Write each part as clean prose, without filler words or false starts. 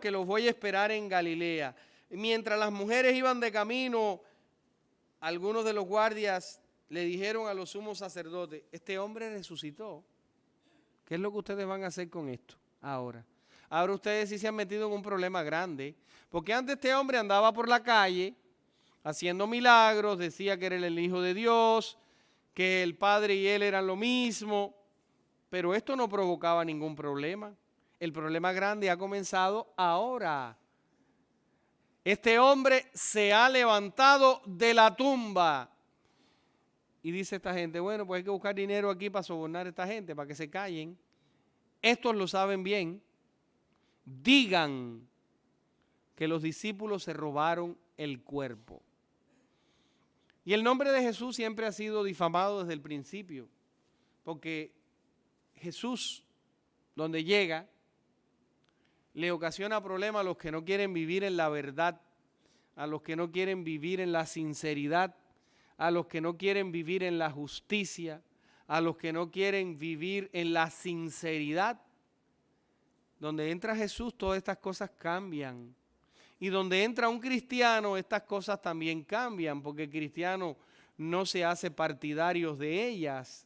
que los voy a esperar en Galilea. Mientras las mujeres iban de camino, algunos de los guardias le dijeron a los sumos sacerdotes, este hombre resucitó. ¿Qué es lo que ustedes van a hacer con esto ahora? Ahora ustedes sí se han metido en un problema grande, porque antes este hombre andaba por la calle haciendo milagros, decía que era el Hijo de Dios, que el Padre y él eran lo mismo, pero esto no provocaba ningún problema. El problema grande ha comenzado ahora. Este hombre se ha levantado de la tumba. Y dice esta gente, bueno, pues hay que buscar dinero aquí para sobornar a esta gente, para que se callen. Estos lo saben bien. Digan que los discípulos se robaron el cuerpo. Y el nombre de Jesús siempre ha sido difamado desde el principio, porque Jesús, donde llega, le ocasiona problemas a los que no quieren vivir en la verdad, a los que no quieren vivir en la sinceridad, a los que no quieren vivir en la justicia, a los que no quieren vivir en la sinceridad. Donde entra Jesús, todas estas cosas cambian. Y donde entra un cristiano, estas cosas también cambian, porque el cristiano no se hace partidario de ellas.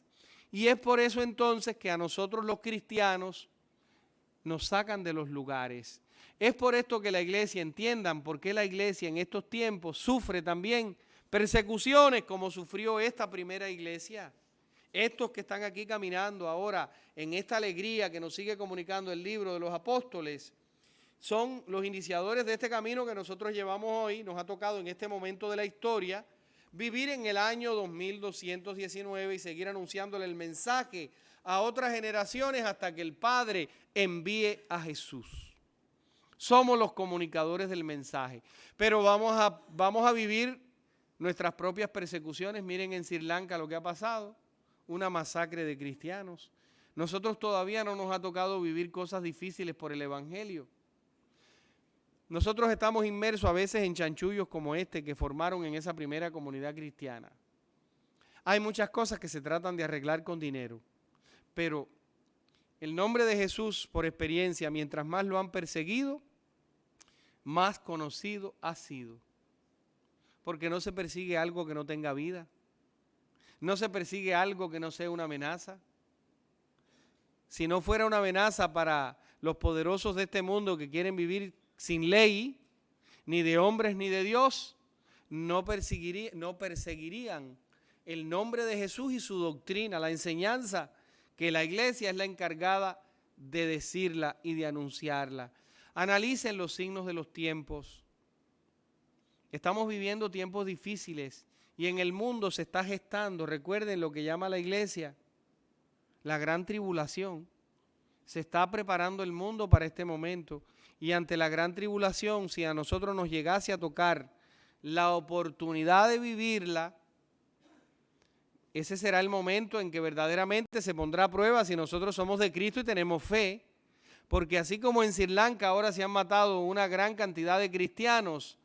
Y es por eso entonces que a nosotros los cristianos nos sacan de los lugares. Es por esto que la iglesia, entiendan por qué la iglesia en estos tiempos sufre también persecuciones como sufrió esta primera iglesia. Estos que están aquí caminando ahora en esta alegría que nos sigue comunicando el libro de los apóstoles, son los iniciadores de este camino que nosotros llevamos hoy. Nos ha tocado en este momento de la historia vivir en el año 2219 y seguir anunciándole el mensaje a otras generaciones hasta que el Padre envíe a Jesús. Somos los comunicadores del mensaje, pero vamos a vivir nuestras propias persecuciones. Miren en Sri Lanka lo que ha pasado, una masacre de cristianos. Nosotros todavía no nos ha tocado vivir cosas difíciles por el Evangelio. Nosotros estamos inmersos a veces en chanchullos como este que formaron en esa primera comunidad cristiana. Hay muchas cosas que se tratan de arreglar con dinero, pero el nombre de Jesús, por experiencia, mientras más lo han perseguido, más conocido ha sido. Porque no se persigue algo que no tenga vida. No se persigue algo que no sea una amenaza. Si no fuera una amenaza para los poderosos de este mundo que quieren vivir sin ley, ni de hombres ni de Dios, no perseguirían el nombre de Jesús y su doctrina, la enseñanza, que la iglesia es la encargada de decirla y de anunciarla. Analicen los signos de los tiempos. Estamos viviendo tiempos difíciles y en el mundo se está gestando, recuerden lo que llama la iglesia, la gran tribulación. Se está preparando el mundo para este momento. Y ante la gran tribulación, si a nosotros nos llegase a tocar la oportunidad de vivirla, ese será el momento en que verdaderamente se pondrá a prueba si nosotros somos de Cristo y tenemos fe. Porque así como en Sri Lanka ahora se han matado una gran cantidad de cristianos,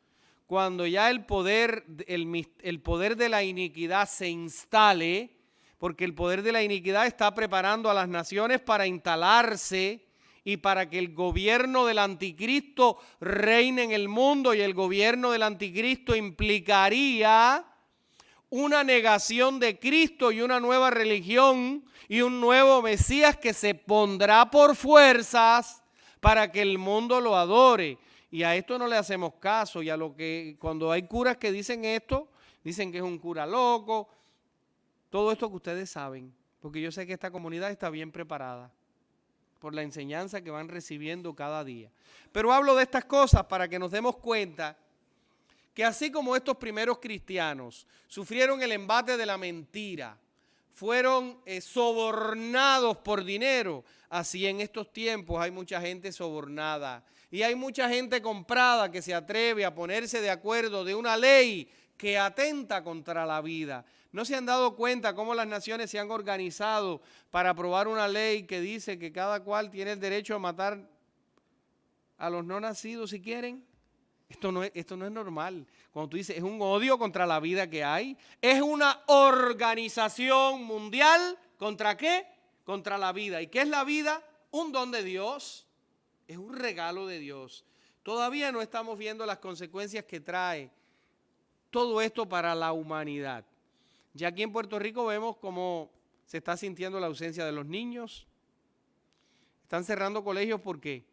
cuando ya el poder de la iniquidad se instale, porque el poder de la iniquidad está preparando a las naciones para instalarse y para que el gobierno del anticristo reine en el mundo, y el gobierno del anticristo implicaría una negación de Cristo y una nueva religión y un nuevo Mesías que se pondrá por fuerzas para que el mundo lo adore. Y a esto no le hacemos caso, y a lo que cuando hay curas que dicen esto, dicen que es un cura loco, todo esto que ustedes saben, porque yo sé que esta comunidad está bien preparada por la enseñanza que van recibiendo cada día. Pero hablo de estas cosas para que nos demos cuenta que así como estos primeros cristianos sufrieron el embate de la mentira, fueron sobornados por dinero, así en estos tiempos hay mucha gente sobornada y hay mucha gente comprada que se atreve a ponerse de acuerdo de una ley que atenta contra la vida. ¿No se han dado cuenta cómo las naciones se han organizado para aprobar una ley que dice que cada cual tiene el derecho a matar a los no nacidos si quieren? Esto no es normal. Cuando tú dices, es un odio contra la vida que hay. Es una organización mundial. ¿Contra qué? Contra la vida. ¿Y qué es la vida? Un don de Dios. Es un regalo de Dios. Todavía no estamos viendo las consecuencias que trae todo esto para la humanidad. Ya aquí en Puerto Rico vemos cómo se está sintiendo la ausencia de los niños. Están cerrando colegios, ¿por qué?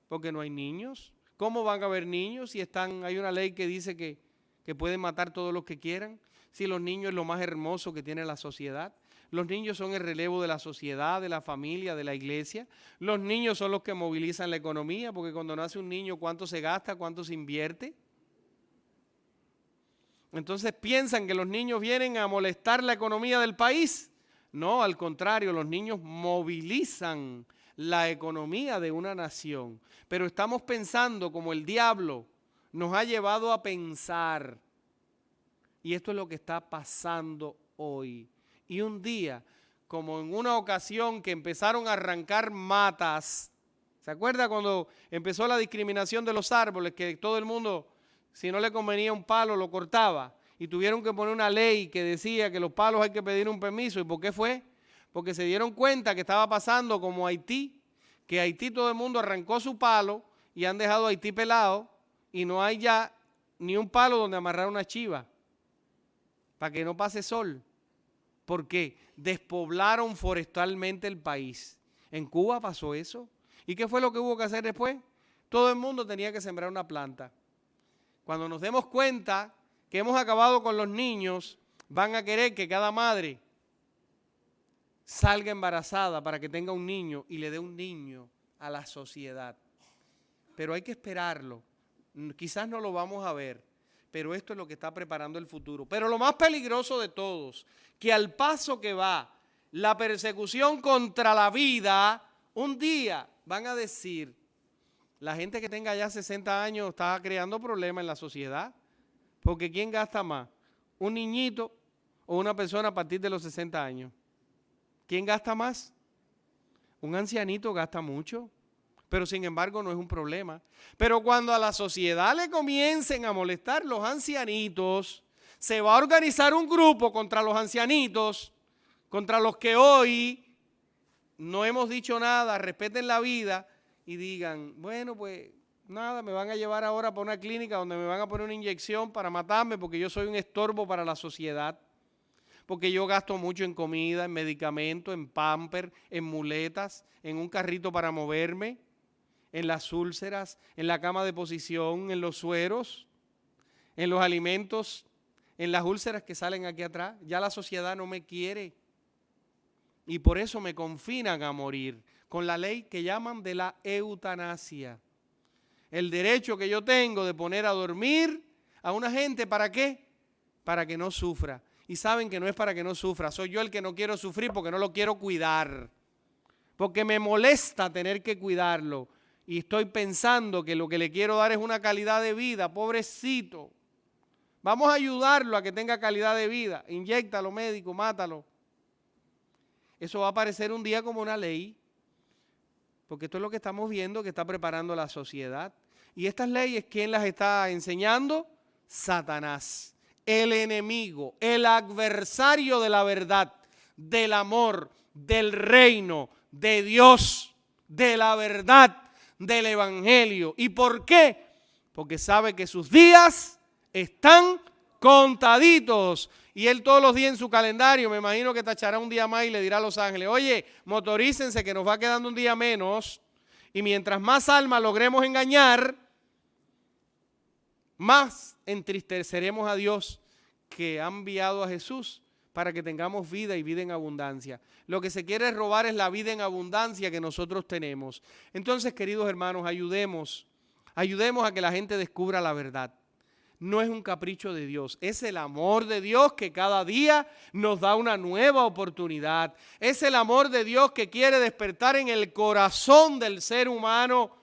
Porque no hay niños. ¿Cómo van a haber niños si hay una ley que dice que pueden matar todos los que quieran? Si los niños es lo más hermoso que tiene la sociedad. Los niños son el relevo de la sociedad, de la familia, de la iglesia. Los niños son los que movilizan la economía, porque cuando nace un niño, ¿cuánto se gasta? ¿Cuánto se invierte? Entonces piensan que los niños vienen a molestar la economía del país. No, al contrario, los niños movilizan la economía de una nación. Pero estamos pensando como el diablo nos ha llevado a pensar. Y esto es lo que está pasando hoy. Y un día, como en una ocasión que empezaron a arrancar matas, ¿se acuerda cuando empezó la discriminación de los árboles? Que todo el mundo, si no le convenía un palo, lo cortaba. Y tuvieron que poner una ley que decía que los palos hay que pedir un permiso. ¿Y por qué fue? Porque se dieron cuenta que estaba pasando como Haití, que Haití todo el mundo arrancó su palo y han dejado a Haití pelado y no hay ya ni un palo donde amarrar una chiva para que no pase sol. ¿Por qué? Despoblaron forestalmente el país. En Cuba pasó eso. ¿Y qué fue lo que hubo que hacer después? Todo el mundo tenía que sembrar una planta. Cuando nos demos cuenta que hemos acabado con los niños, van a querer que cada madre salga embarazada para que tenga un niño y le dé un niño a la sociedad. Pero hay que esperarlo. Quizás no lo vamos a ver, pero esto es lo que está preparando el futuro. Pero lo más peligroso de todos, que al paso que va la persecución contra la vida, un día van a decir, la gente que tenga ya 60 años está creando problemas en la sociedad, porque ¿quién gasta más? ¿Un niñito o una persona a partir de los 60 años? ¿Quién gasta más? Un ancianito gasta mucho, pero sin embargo no es un problema. Pero cuando a la sociedad le comiencen a molestar los ancianitos, se va a organizar un grupo contra los ancianitos, contra los que hoy no hemos dicho nada, respeten la vida y digan, bueno, pues nada, me van a llevar ahora para una clínica donde me van a poner una inyección para matarme porque yo soy un estorbo para la sociedad. Porque yo gasto mucho en comida, en medicamentos, en pamper, en muletas, en un carrito para moverme, en las úlceras, en la cama de posición, en los sueros, en los alimentos, en las úlceras que salen aquí atrás. Ya la sociedad no me quiere y por eso me confinan a morir con la ley que llaman de la eutanasia. El derecho que yo tengo de poner a dormir a una gente, ¿para qué? Para que no sufra. Y saben que no es para que no sufra, soy yo el que no quiero sufrir porque no lo quiero cuidar. Porque me molesta tener que cuidarlo. Y estoy pensando que lo que le quiero dar es una calidad de vida, pobrecito. Vamos a ayudarlo a que tenga calidad de vida. Inyéctalo, médico, mátalo. Eso va a aparecer un día como una ley. Porque esto es lo que estamos viendo que está preparando la sociedad. Y estas leyes, ¿quién las está enseñando? Satanás. El enemigo, el adversario de la verdad, del amor, del reino, de Dios, de la verdad, del evangelio. ¿Y por qué? Porque sabe que sus días están contaditos. Y él todos los días en su calendario, me imagino que tachará un día más y le dirá a los ángeles, oye, motorícense que nos va quedando un día menos. Y mientras más almas logremos engañar, más entristeceremos a Dios que ha enviado a Jesús para que tengamos vida y vida en abundancia. Lo que se quiere robar es la vida en abundancia que nosotros tenemos. Entonces, queridos hermanos, ayudemos a que la gente descubra la verdad. No es un capricho de Dios, es el amor de Dios que cada día nos da una nueva oportunidad. Es el amor de Dios que quiere despertar en el corazón del ser humano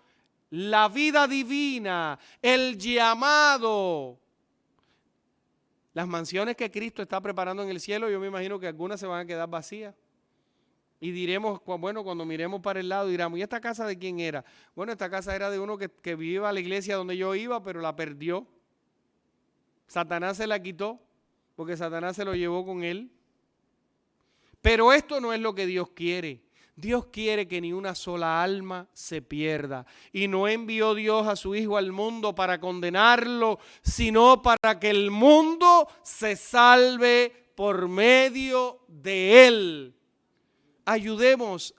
la vida divina, el llamado. Las mansiones que Cristo está preparando en el cielo, yo me imagino que algunas se van a quedar vacías. Y diremos, bueno, cuando miremos para el lado, diremos, ¿y esta casa de quién era? Bueno, esta casa era de uno que iba a la iglesia donde yo iba, pero la perdió. Satanás se la quitó, porque Satanás se lo llevó con él. Pero esto no es lo que Dios quiere. Dios quiere que ni una sola alma se pierda. Y no envió Dios a su Hijo al mundo para condenarlo, sino para que el mundo se salve por medio de Él. Ayudemos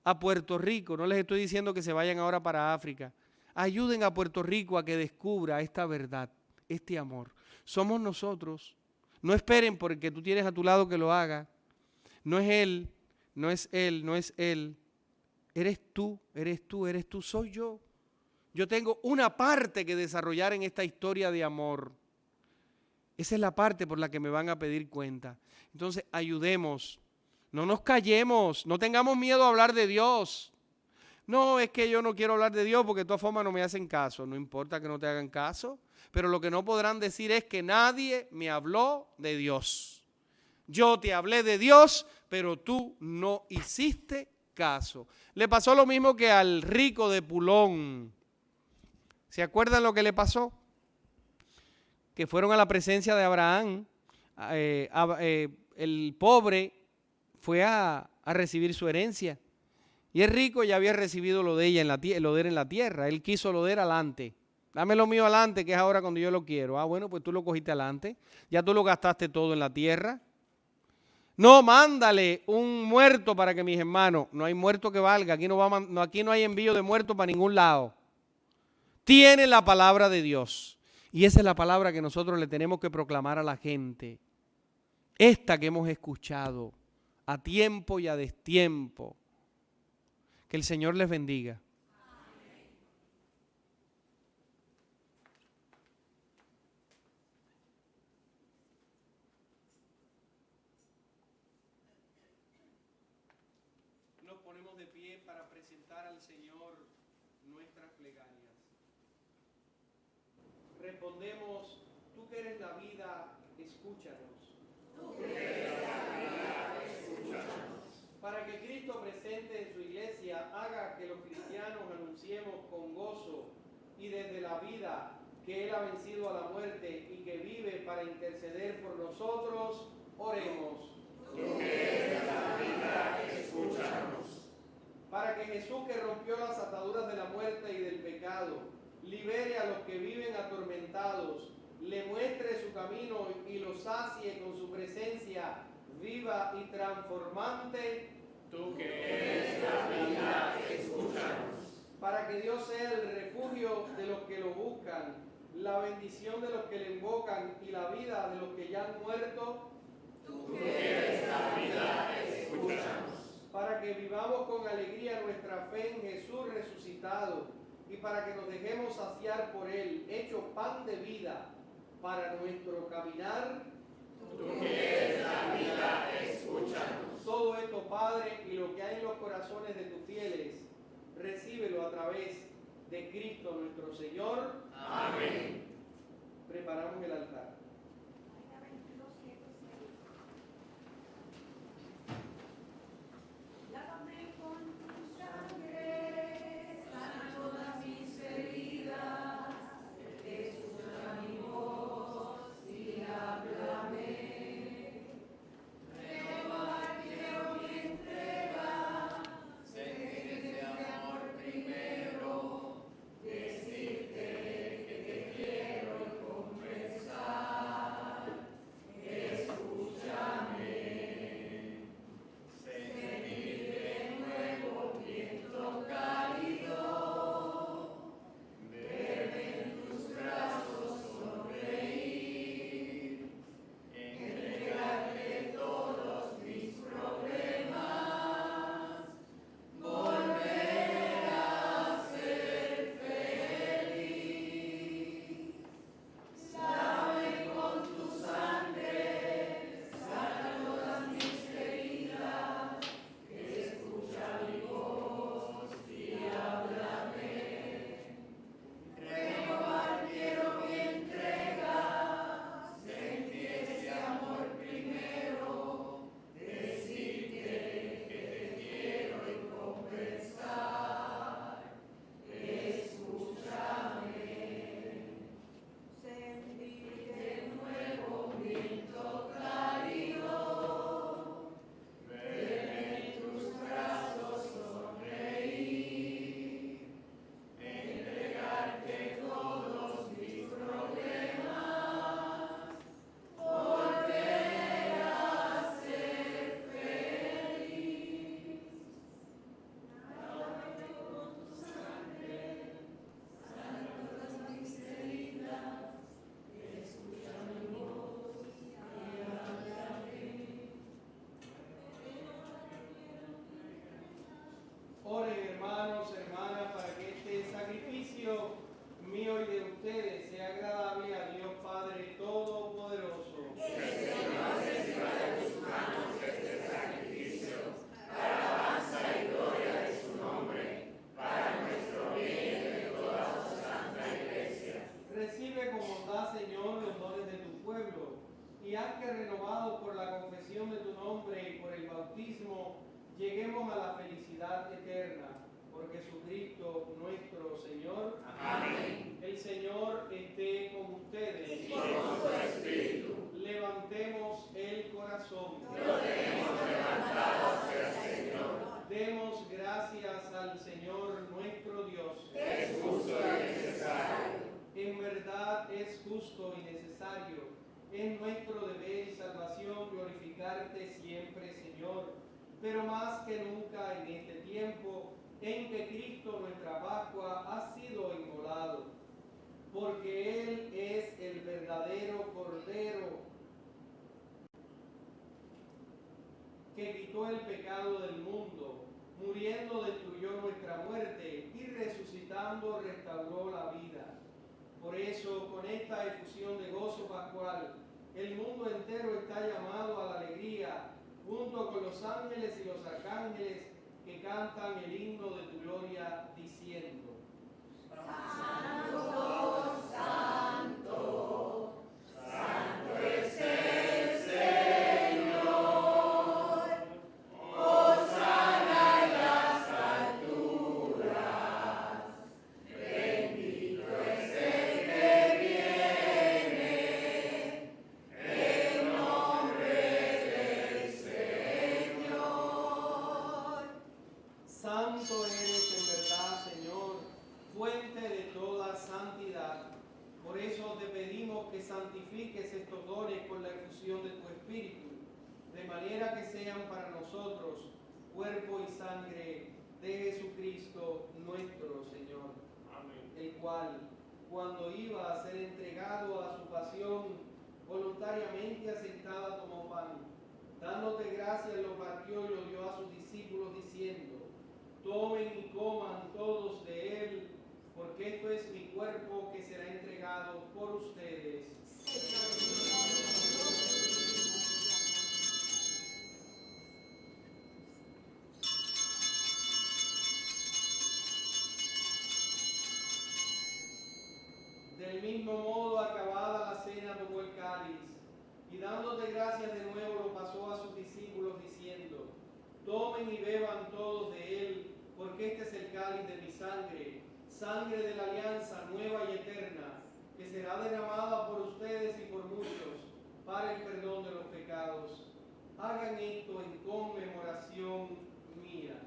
a Puerto Rico. No les estoy diciendo que se vayan ahora para África. Ayuden a Puerto Rico a que descubra esta verdad, este amor. Somos nosotros. No esperen porque tú tienes a tu lado que lo haga. No es él, no es él, no es él. Eres tú, eres tú, eres tú, soy yo. Yo tengo una parte que desarrollar en esta historia de amor. Esa es la parte por la que me van a pedir cuenta. Entonces, ayudemos. No nos callemos, no tengamos miedo a hablar de Dios. No, es que yo no quiero hablar de Dios porque de todas formas no me hacen caso. No importa que no te hagan caso, pero lo que no podrán decir es que nadie me habló de Dios. Yo te hablé de Dios, pero tú no hiciste caso. Le pasó lo mismo que al rico de Pulón. ¿Se acuerdan lo que le pasó? Que fueron a la presencia de Abraham. El pobre fue a recibir su herencia. Y el rico ya había recibido lo de ella lo de él en la tierra. Él quiso lo de él adelante. Dame lo mío adelante, que es ahora cuando yo lo quiero. Ah, bueno, pues tú lo cogiste adelante. Ya tú lo gastaste todo en la tierra. No, mándale un muerto para que mis hermanos. No hay muerto que valga. Aquí no hay envío de muertos para ningún lado. Tiene la palabra de Dios. Y esa es la palabra que nosotros le tenemos que proclamar a la gente. Esta que hemos escuchado a tiempo y a destiempo. Que el Señor les bendiga. Nos ponemos de pie para presentar al Señor nuestras plegarias. Respondemos, tú que eres la vida, escúchanos. Tú que eres la vida, escúchanos. Para que Cristo presente en su iglesia haga que los cristianos anunciemos con gozo y desde la vida que Él ha vencido a la muerte y que vive para interceder por nosotros, oremos. Tú que eres la vida, escúchanos. Para que Jesús, que rompió las ataduras de la muerte y del pecado, libere a los que viven atormentados, le muestre su camino y los sacie con su presencia viva y transformante. Tú que eres la vida, escúchanos. Para que Dios sea el refugio de los que lo buscan, la bendición de los que le invocan y la vida de los que ya han muerto. Tú que eres la vida, escúchanos. Para que vivamos con alegría nuestra fe en Jesús resucitado y para que nos dejemos saciar por Él, hecho pan de vida para nuestro caminar. Tú que eres la vida, escúchanos. Todo esto, Padre, y lo que hay en los corazones de tus fieles, recíbelo a través de Cristo nuestro Señor. Amén. Preparamos el altar. Decirte que te quiero y confesar. y haz que renovados por la confesión de tu nombre y por el bautismo, lleguemos a la felicidad eterna. Por Jesucristo nuestro Señor. Amén. El Señor esté con ustedes. Y con tu espíritu. Levantemos el corazón. Lo tenemos levantado hacia el Señor. Demos gracias al Señor nuestro Dios. Es justo y necesario. En verdad es justo y necesario. Es nuestro deber y salvación glorificarte siempre, Señor. Pero más que nunca en este tiempo en que Cristo, nuestra Pascua, ha sido inmolado. Porque Él es el verdadero Cordero que quitó el pecado del mundo, muriendo destruyó nuestra muerte y resucitando restauró la vida. Por eso, con esta efusión de gozo pascual, el mundo entero está llamado a la alegría, junto con los ángeles y los arcángeles que cantan el himno de tu gloria, diciendo: Santo, santo, santo es el Señor. Hosana en las alturas. Bendito es el que viene en nombre del Señor. Santo eres en verdad, Señor, fuente de toda santidad. Por eso te pedimos que santifiques estos dones con la efusión de tu Espíritu, de manera que sean para nosotros cuerpo y sangre de Jesucristo nuestro Señor. Amén. El cual, cuando iba a ser entregado a su pasión, voluntariamente aceptada, tomó pan. Dándote gracias, lo partió y lo dio a sus discípulos, diciendo: tomen y coman todos de él, porque esto es mi cuerpo que será entregado por ustedes. Del mismo modo, acabada la cena, tomó el cáliz, y dándote gracias de nuevo, lo pasó a sus discípulos, diciendo: tomen y beban todos de él, porque este es el cáliz de mi sangre, sangre de la alianza nueva y eterna, que será derramada por ustedes y por muchos, para el perdón de los pecados. Hagan esto en conmemoración mía.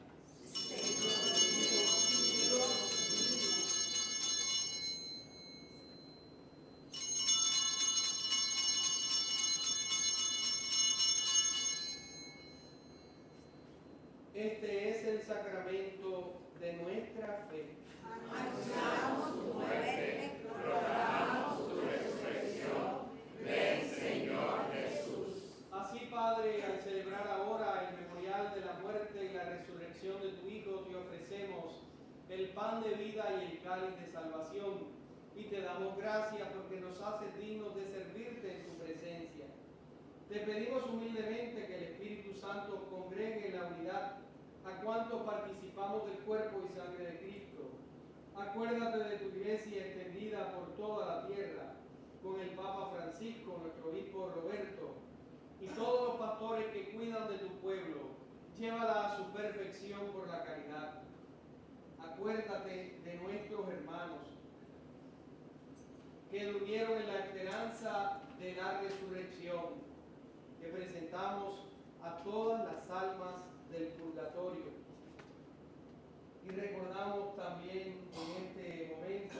Este es el sacramento de nuestra fe. Anunciamos tu muerte, proclamamos tu resurrección. Ven, Señor Jesús. Así, Padre, al celebrar ahora el memorial de la muerte y la resurrección de tu Hijo, te ofrecemos el pan de vida y el cáliz de salvación, y te damos gracias porque nos haces dignos de servirte en tu presencia. Te pedimos humildemente que el Espíritu Santo congregue en la unidad a cuantos participamos del cuerpo y sangre de Cristo. Acuérdate de tu iglesia extendida por toda la tierra, con el Papa Francisco, nuestro obispo Roberto, y todos los pastores que cuidan de tu pueblo. Llévala a su perfección por la caridad. Acuérdate de nuestros hermanos que durmieron en la esperanza de la resurrección, que presentamos a todas las almas del purgatorio. Y recordamos también en este momento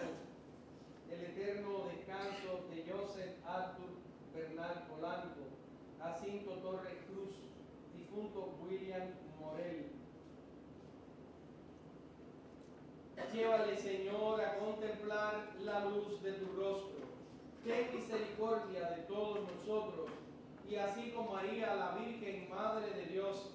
el eterno descanso de Joseph Arthur Bernal Polanco, Jacinto Torres Cruz, difunto William Morel. Llévale, Señor, a contemplar la luz de tu rostro. Ten misericordia de todos nosotros, y así como María, la Virgen Madre de Dios,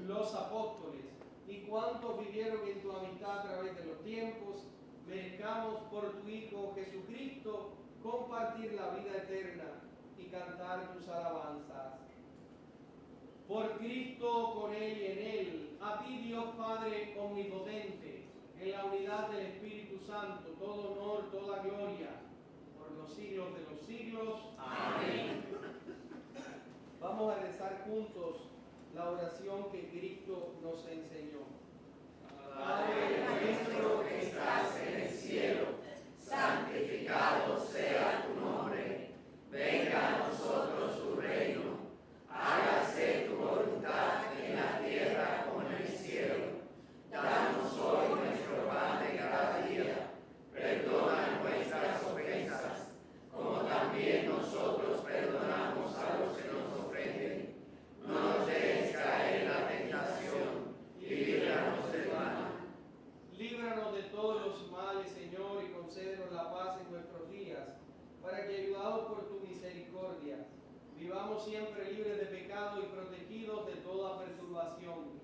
los apóstoles y cuantos vivieron en tu amistad a través de los tiempos, merezcamos por tu Hijo Jesucristo compartir la vida eterna y cantar tus alabanzas. Por Cristo, con Él y en Él, a ti, Dios Padre omnipotente, en la unidad del Espíritu Santo, todo honor, toda gloria, por los siglos de los siglos. Amén. la oración que Cristo nos enseñó. Padre nuestro que estás en el cielo, santificado sea tu nombre. Venga a nosotros tu reino. Hágase tu voluntad en la tierra como en el cielo. Danos hoy nuestro pan de cada día. Perdona nuestras ofensas, como también nosotros perdonamos a los que nos ofenden. No nos dejes caer en la tentación y líbranos del mal. Líbranos de todos los males, Señor, y concédenos la paz en nuestros días, para que, ayudados por tu misericordia, vivamos siempre libres de pecado y protegidos de toda perturbación,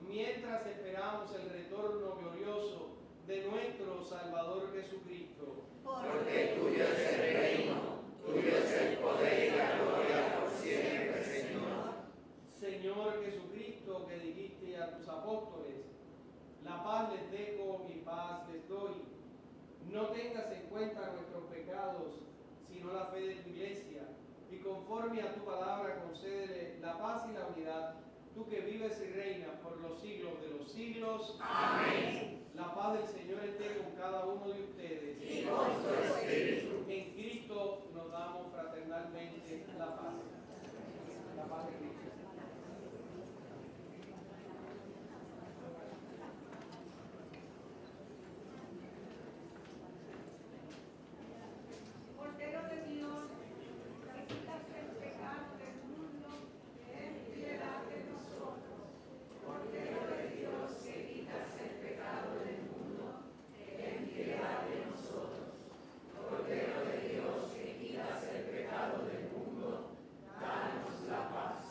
mientras esperamos el retorno glorioso de nuestro Salvador Jesucristo. Porque tuyo es el reino, tuyo es el poder y la gloria por siempre, Señor. Señor Jesucristo, que dijiste a tus apóstoles: la paz les dejo, mi paz les doy. No tengas en cuenta nuestros pecados, sino la fe de tu iglesia, y conforme a tu palabra concédele la paz y la unidad, tú que vives y reinas por los siglos de los siglos. Amén. La paz del Señor esté con cada uno de ustedes. Y con tu espíritu. En Cristo nos damos fraternalmente la paz. La paz de Cristo. Cordero de Dios, que quitas el pecado del mundo, ten piedad de nosotros. Cordero de Dios, que quitas el pecado del mundo, ten piedad de nosotros. Cordero de Dios, que quitas el pecado del mundo, danos la paz.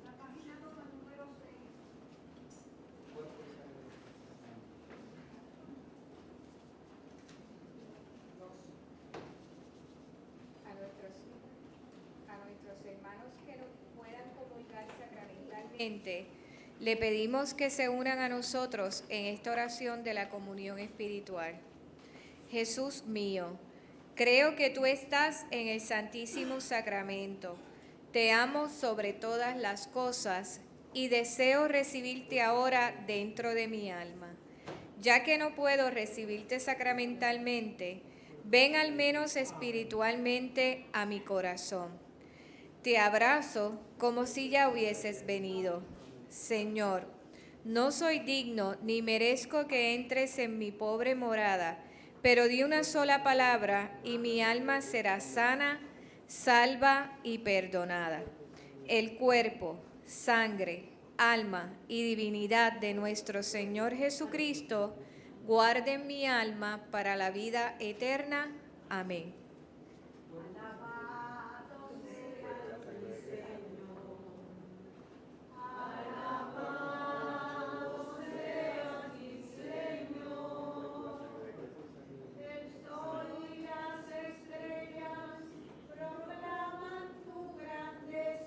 La página número 6. A nuestros hermanos que no puedan comulgar sacramentalmente, le pedimos que se unan a nosotros en esta oración de la comunión espiritual. Jesús mío, creo que tú estás en el Santísimo Sacramento. Te amo sobre todas las cosas y deseo recibirte ahora dentro de mi alma. Ya que no puedo recibirte sacramentalmente, ven al menos espiritualmente a mi corazón. Te abrazo como si ya hubieses venido. Señor, no soy digno ni merezco que entres en mi pobre morada, pero di una sola palabra y mi alma será sana, salva y perdonada. El cuerpo, sangre, alma y divinidad de nuestro Señor Jesucristo guarden mi alma para la vida eterna. Amén. El sol y las estrellas proclaman tu grandeza.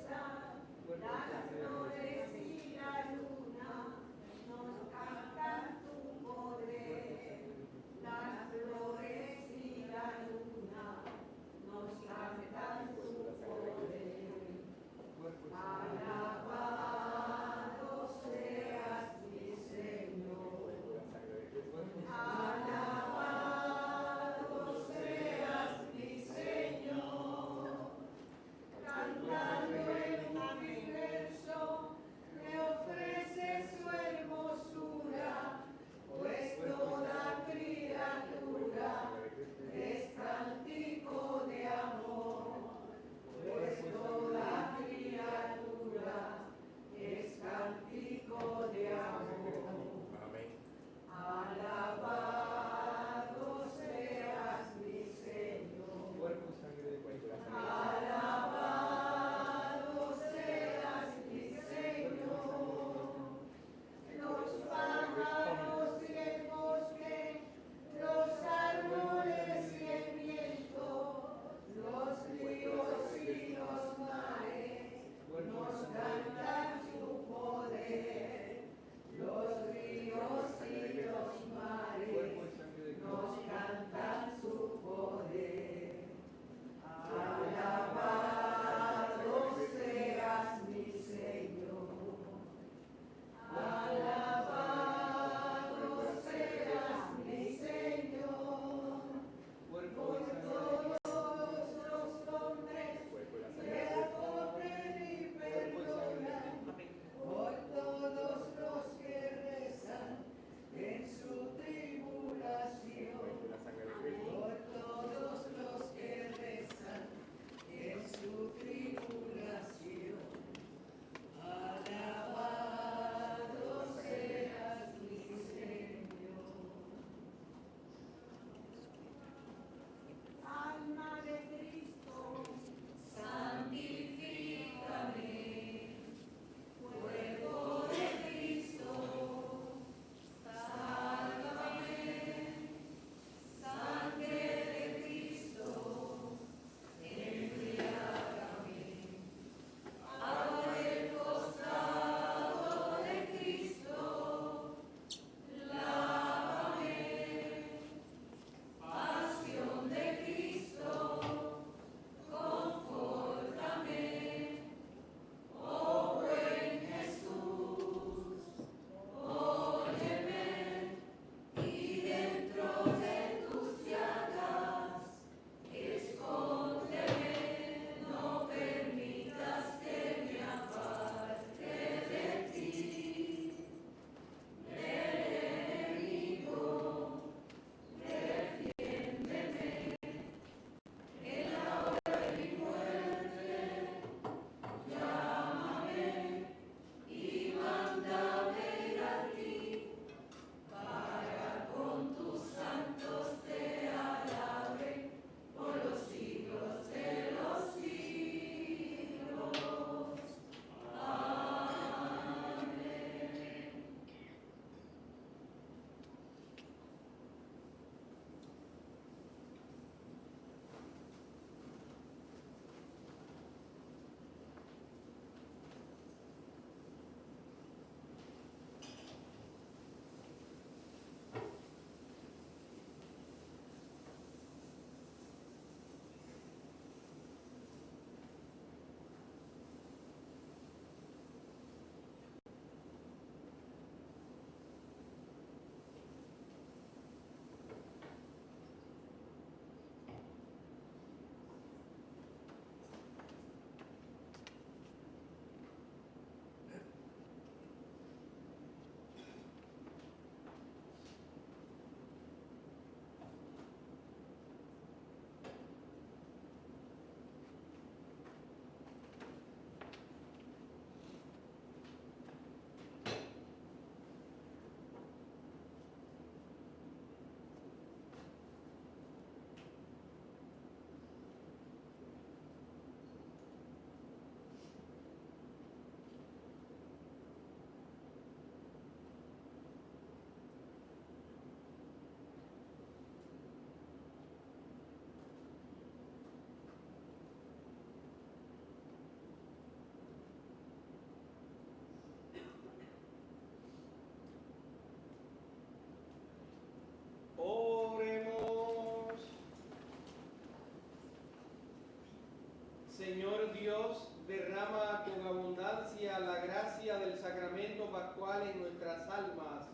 Dios, derrama con abundancia la gracia del sacramento pascual en nuestras almas,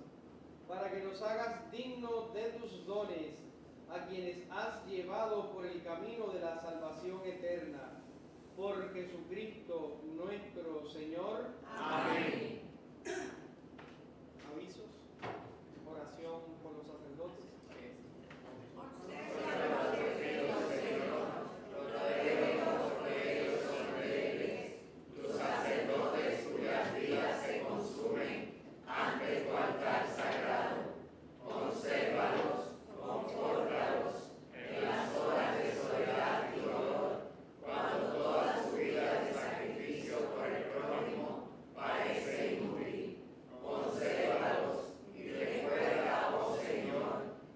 para que nos hagas dignos de tus dones, a quienes has llevado por el camino de la salvación eterna. Por Jesucristo nuestro Señor. Amén. Avisos, oración por los sacerdotes. Tus sacerdotes cuyas vidas se consumen ante tu altar sagrado, consérvalos, confórtalos en las horas de soledad y dolor, cuando toda su vida de sacrificio por el prójimo parece inútil. Consérvalos y recuerda, oh Señor,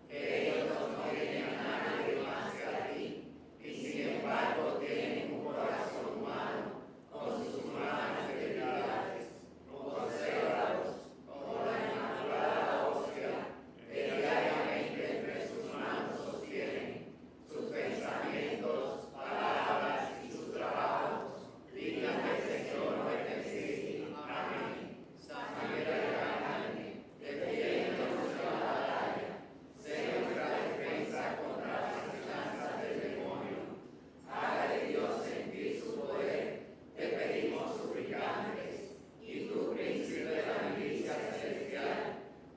que ellos no tienen a nadie más que a ti, y sin embargo tienen un corazón humano con sus humanas debilidades. Consérvalos como la Inmaculada Hostia que diariamente entre sus manos sostienen, sus pensamientos, palabras y sus trabajos, dignas del Señor nuestro Espíritu. Amén. Sangre de la carne, defiende nuestra batalla, sé nuestra defensa contra las acechanzas del demonio. Haga de Dios sentir su poder, te pedimos suplicantes, y tú, príncipe de la milicia celestial,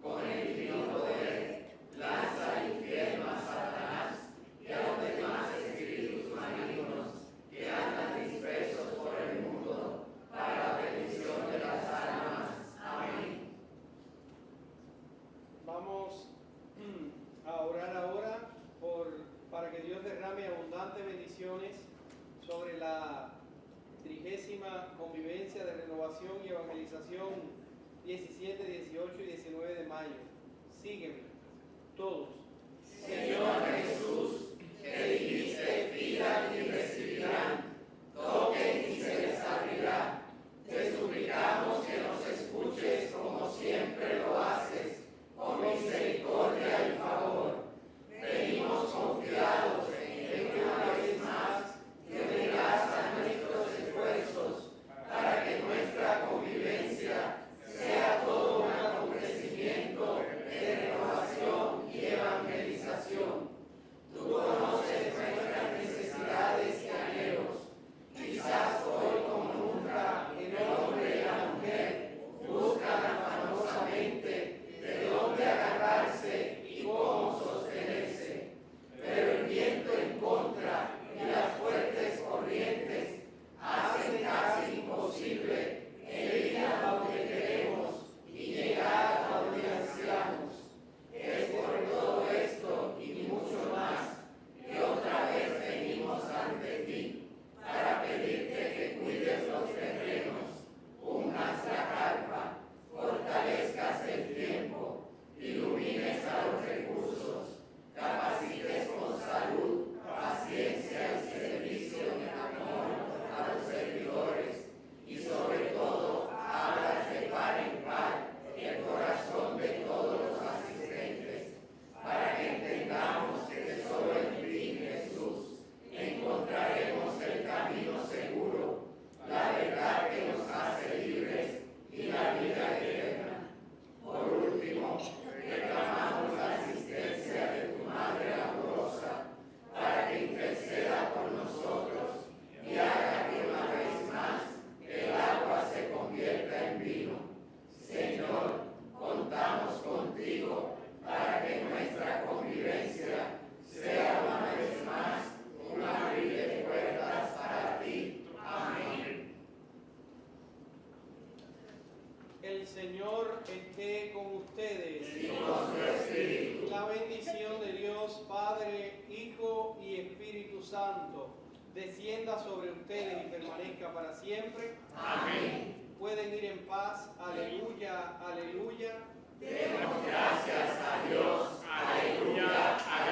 con el divino poder, lanza al infierno a Satanás y a los demás espíritus malignos que andan dispersos por el mundo para la perdición de las almas. Amén. Vamos a orar ahora para que Dios derrame abundantes bendiciones sobre la 30ª convivencia de renovación y evangelización 17, 18 y 19 de mayo. Sígueme, todos. Señor Jesús, que dijiste pidan y recibirán, toquen y se les abrirá. Te suplicamos que nos escuches como siempre lo haces, con misericordia y favor. Venimos confiados en que una vez más te unirás a nuestros esfuerzos para que nuestra convivencia sea todo un acontecimiento de renovación y evangelización. Tú conoces nuestras necesidades y anhelos. Quizás hoy como nunca el hombre y la mujer buscan afanosamente de dónde agarrarse y cómo sostenerse. Pero el viento en contra y las fuertes corrientes hacen casi imposible el ir a donde queremos y llegar a donde ansiamos. Es por todo esto y mucho más que otra vez venimos ante ti para pedirte que cuides los terrenos, unjas la carpa, fortalezcas el tiempo, ilumines a los recursos, capacites con salud, paciencia y servicio de amor a los servidores, y sobre todo hablas de par en par el corazón de todos los asistentes, para que entendamos que solo en ti, Jesús, encontraremos el camino seguro, la verdad que nos hace libres y la vida eterna. Por último, reclamamos la asistencia de tu Madre amorosa, para que interceda por nosotros y haga que una vez más el agua se convierta en vino. Señor, contamos contigo para que nuestra convivencia sea una vez más un abrir de puertas para ti. Amén. El Señor esté con ustedes. Y con tu espíritu. La bendición de Dios, Padre, Hijo y Espíritu Santo, descienda sobre ustedes y permanezca para siempre. Amén. Pueden ir en paz. Aleluya, aleluya. Demos gracias a Dios. Aleluya, aleluya.